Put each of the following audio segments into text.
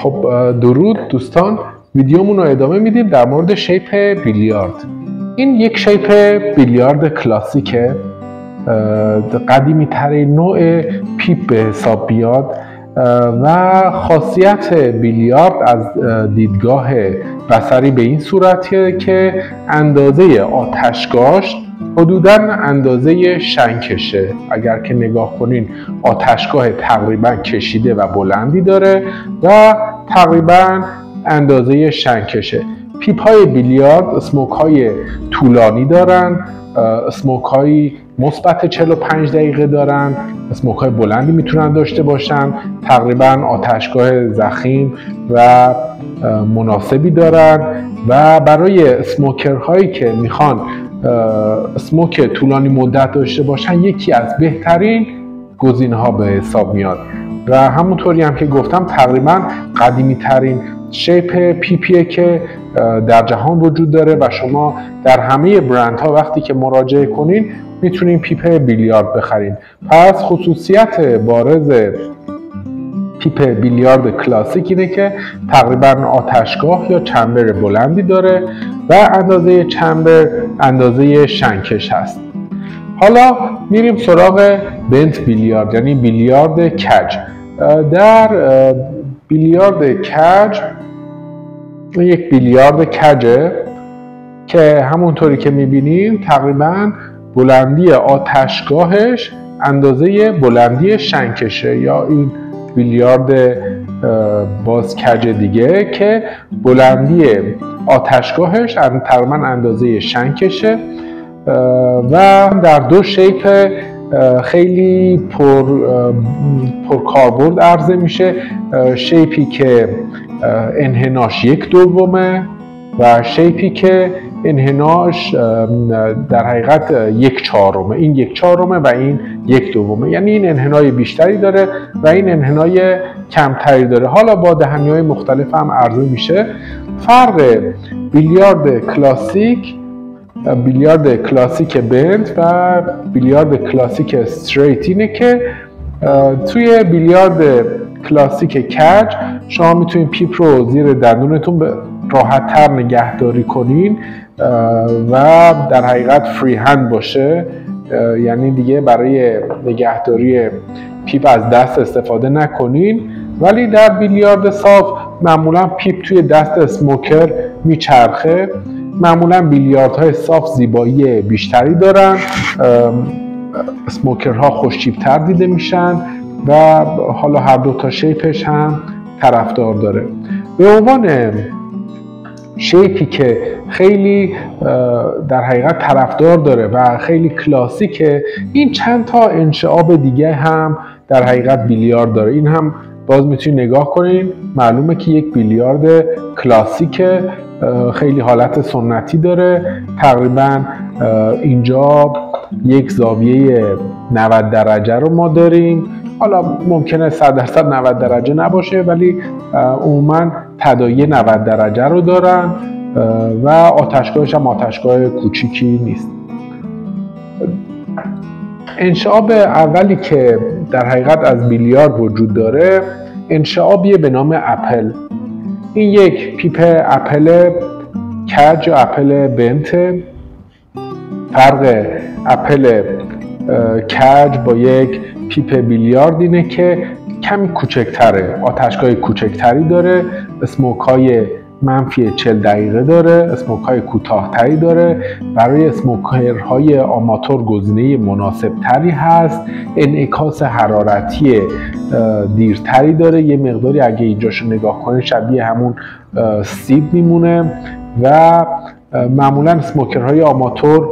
خب درود دوستان، ویدیومون رو ادامه میدیم در مورد شیپ بیلیارد. این یک شیپ بیلیارد کلاسیکه، قدیمی ترین نوع پیپ به حساب بیاد و خاصیت بیلیارد از دیدگاه بصری به این صورتیه که اندازه آتشگاهش حدوداً اندازه شنکشه. اگر که نگاه کنین آتشگاه تقریباً کشیده و بلندی داره و تقریباً اندازه شنکشه. پیپ های بیلیارد اسموک های طولانی دارن، اسموک های مثبت 45 دقیقه دارن، اسموک های بلندی میتونن داشته باشن، تقریبا آتشگاه ضخیم و مناسبی دارن و برای اسموکر هایی که میخوان اسموک طولانی مدت داشته باشن یکی از بهترین گزینه ها به حساب میاد و همونطوری هم که گفتم تقریبا قدیمی ترین شیپ پیپیه که در جهان وجود داره و شما در همه برندها وقتی که مراجعه کنین میتونین پیپ بیلیارد بخرین. پس خصوصیت بارز پیپ بیلیارد کلاسیک اینه که تقریبا آتشگاه یا چمبر بلندی داره و اندازه چمبر اندازه شنکش هست. حالا میریم سراغ بنت بیلیارد، یعنی بیلیارد کج. در بیلیارد کج یک بیلیارد کجه که همونطوری که میبینیم تقریبا بلندی آتشگاهش اندازه بلندی شنکشه، یا این بیلیارد باز کج دیگه که بلندی آتشگاهش تقریبا اندازه شنکشه و در دو شیپ خیلی پرکاربرد عرضه میشه. شیپی که انحناش 1/2 و شیپی که انحناش در حقیقت 1/4. این 1/4 و این 1/2، یعنی این انحنای بیشتری داره و این انحنای کمتری داره. حالا با دهنی‌های مختلف هم عرضه میشه. فرق بیلیارد کلاسیک بند و بیلیارد کلاسیک استریت اینه که توی بیلیارد کلاسیک کج شما میتونید پیپ رو زیر دندونتون راحت تر نگهداری کنین و در حقیقت فری هند باشه، یعنی دیگه برای نگهداری پیپ از دست استفاده نکنین. ولی در بیلیارد صاف معمولا پیپ توی دست اسموکر میچرخه. معمولا بیلیاردهای صاف زیبایی بیشتری دارن، اسموکرها خوش‌تیپ‌تر دیده میشن و حالا هر دو تا شیپش هم طرفدار داره. به عنوان شیپی که خیلی در حقیقت طرفدار داره و خیلی کلاسیکه، این چند تا انشعاب دیگه هم در حقیقت بیلیارد داره. این هم باز میتونید نگاه کنین، معلومه که یک بیلیارد کلاسیکه، خیلی حالت سنتی داره. تقریبا اینجا یک زاویه 90 درجه رو ما داریم. حالا ممکنه 100% 90 درجه نباشه ولی عموما تداعی 90 درجه رو دارن و آتشگاهش هم آتشگاه کوچیکی نیست. انشعاب اولی که در حقیقت از بیلیارد وجود داره انشعابیه به نام اپل. این یک پیپ اپل کج یا اپل بنت. فرق اپل کج با یک پیپ بیلیارد اینه که کمی کوچکتره، آتشگاه کوچکتری داره، اسموک های منفی 40 دقیقه داره، اسموک های کوتاه‌تری داره، برای اسموکرهای آماتور گزینه مناسب تری هست، انعکاس حرارتی دیرتری داره، یه مقداری اگه اینجاشو نگاه کنید شبیه همون سیب میمونه و معمولا اسموکرهای آماتور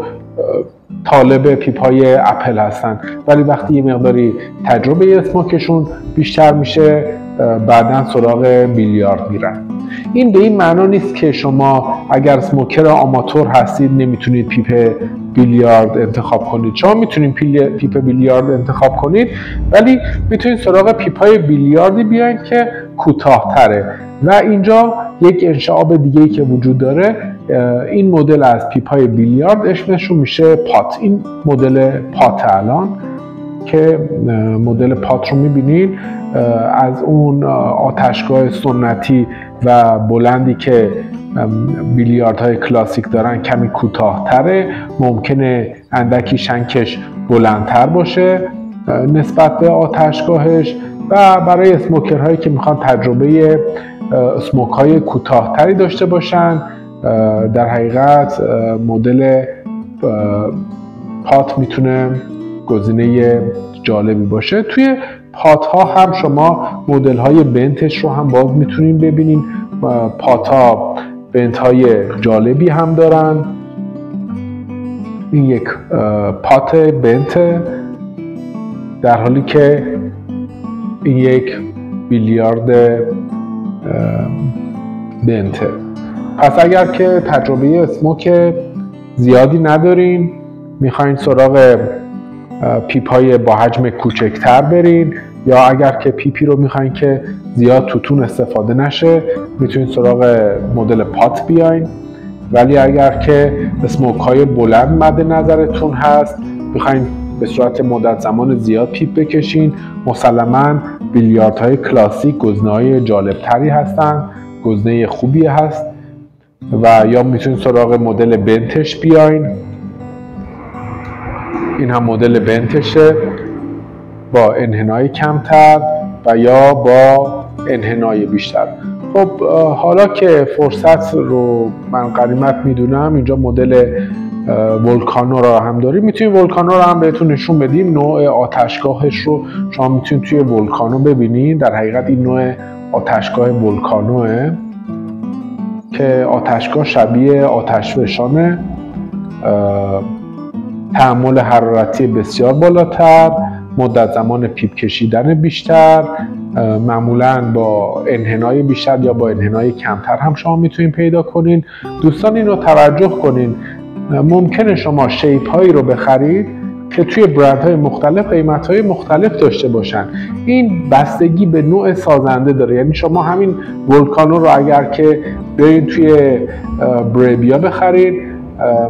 طالب پیپ های اپل هستن، ولی وقتی یه مقداری تجربه اسموکشون بیشتر میشه بعداً سراغ بیلیارد میرن. این به این معنا نیست که شما اگر اسموکر آماتور هستید نمیتونید پیپ بیلیارد انتخاب کنید. شما میتونید پیپ بیلیارد انتخاب کنید ولی میتونید سراغ پیپ های بیلیاردی بیاین که کوتاه‌تره. و اینجا یک انشعاب دیگه‌ای که وجود داره، این مدل از پیپ های بیلیارد اسمشون میشه پات. این مدل پات الان که مدل پات رو میبینید از اون آتشگاه سنتی و بلندی که بیلیاردهای کلاسیک دارن کمی کوتاه‌تره، ممکنه اندکی شنکش بلندتر باشه نسبت به آتشگاهش و برای اسموکرهایی که میخوان تجربه اسموک های کوتاه‌تری داشته باشن در حقیقت مدل پات میتونه گزینه جالبی باشه. توی پات ها هم شما مدل های بنتش رو هم باز میتونین ببینین. پات ها بنت های جالبی هم دارن. این یک پات بنت در حالی که این یک بیلیارد بنته. پس اگر که تجربه اسموک زیادی ندارین، میخواین سراغ پیپ های با حجم کوچکتر برین، یا اگر که پیپی رو میخواین که زیاد توتون استفاده نشه میتونین سراغ مدل پات بیاین. ولی اگر که اسموک های بلند مد نظرتون هست، میخواین به صورت مدت زمان زیاد پیپ بکشین، مسلماً بیلیاردهای کلاسیک گزینه‌های جالبتری هستن، گزینه خوبی هست. و یا میتونید سراغ مدل بنتش بیاین. این هم مدل بنتشه با انحنای کمتر و یا با انحنای بیشتر. خب حالا که فرصت رو من غنیمت میدونم، اینجا مدل ولکانو را هم داریم. میتونید ولکانو رو هم بهتون نشون بدیم. نوع آتشگاهش رو شما میتونید توی ولکانو ببینید. در حقیقت این نوع آتشگاه ولکانوه که آتشگاه شبیه آتشفشانه، تحمل حرارتی بسیار بالاتر، مدت زمان پیپ کشیدن بیشتر، معمولاً با انحنای بیشتر یا با انحنای کمتر هم شما میتونید پیدا کنین. دوستان اینو توجه کنین، ممکنه شما شیپ هایی رو بخرید که توی برندهای مختلف قیمت‌های مختلف داشته باشن. این بستگی به نوع سازنده داره. یعنی شما همین ولکانو رو اگر که برید توی بریبیا بخرید،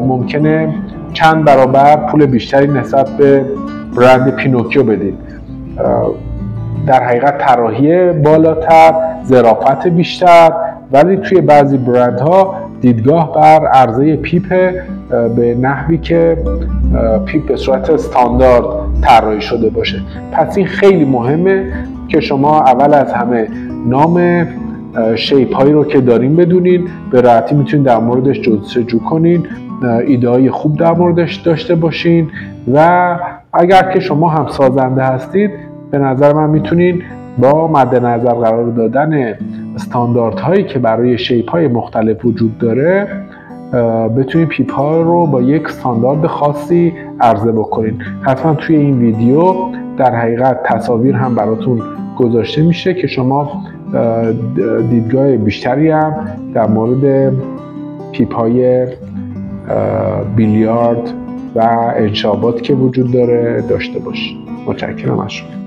ممکنه چند برابر پول بیشتری نسبت به برند پینوکیو بدید. در حقیقت طراحی بالاتر، ظرافت بیشتر، ولی توی بعضی برندها دیدگاه بر عرضه پیپ به نحوی که پیپ به صورت استاندارد طراحی شده باشه. پس این خیلی مهمه که شما اول از همه نام شیپ هایی رو که دارین بدونین، به راحتی میتونین در موردش جستجو کنین، ایده های خوب در موردش داشته باشین. و اگر که شما هم سازنده هستید، به نظر من میتونین با مد نظر قرار دادن استانداردهایی که برای شیپ های مختلف وجود داره، بتونید پیپ ها رو با یک استاندارد خاصی عرضه بکنین. حتما توی این ویدیو در حقیقت تصاویر هم براتون گذاشته میشه که شما دیدگاه بیشتری هم در مورد پیپ های بیلیارد و انشابات که وجود داره داشته باشید. متشکرم از شما.